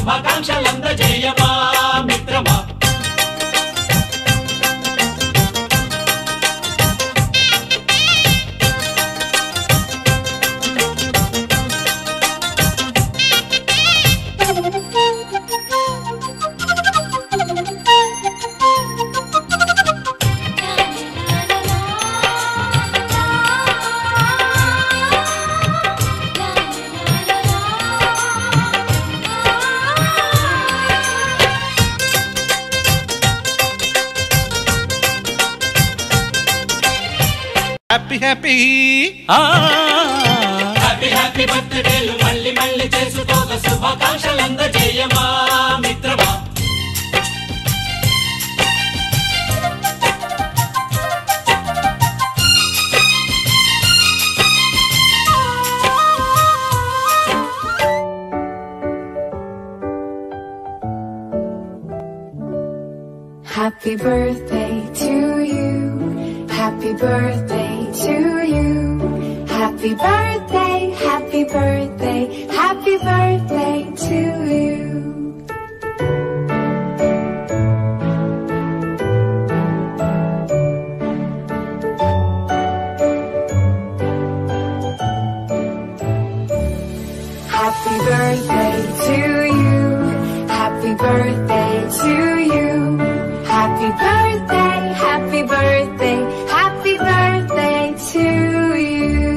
శుభాకాంక్షలందజేయమా మిత్రమా. Happy happy happy happy బర్త్డేలు మళ్ళీ మళ్ళీ చేసుకోక శుభాకాంక్షలందజేయమా మిత్రమా. Happy birthday to you. Happy birthday to you. Happy birthday, happy birthday, happy birthday to you. Happy birthday to you. Happy birthday to you. Happy birthday, happy birthday, happy birthday to you.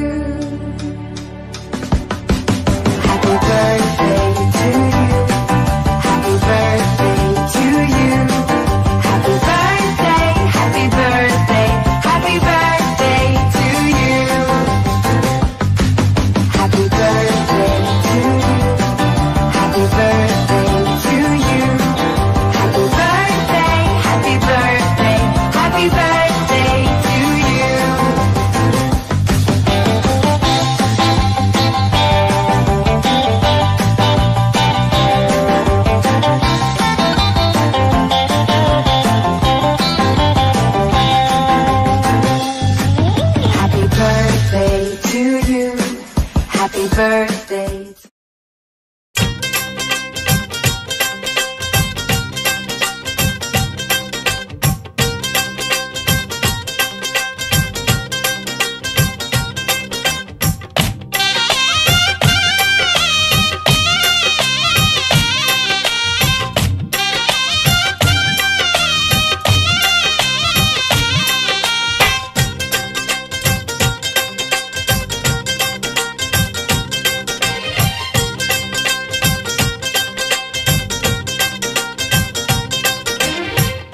Happy birthday to you. Happy birthday to you. Happy birthday, happy birthday, happy birthday to you. Happy birthday to you. Happy birthday to you. Happy birthday, happy birthday, happy birthday to you. Happy birthday to you. Happy birthday.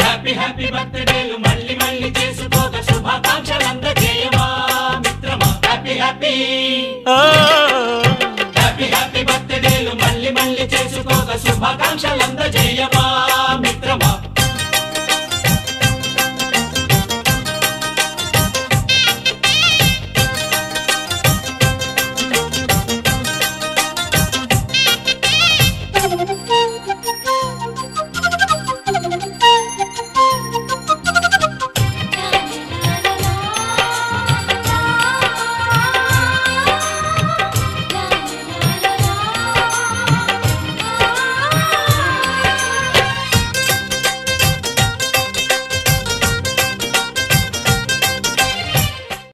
Happy happy బర్త్డేలు మళ్ళీ మళ్ళీ చేసుకోక శుభాకాంక్షలందజేయమా మిత్రమా. Happy happy happy happy బర్త్డేలు మళ్ళీ మళ్ళీ చేసుకోక శుభాకాంక్షలందజేయమా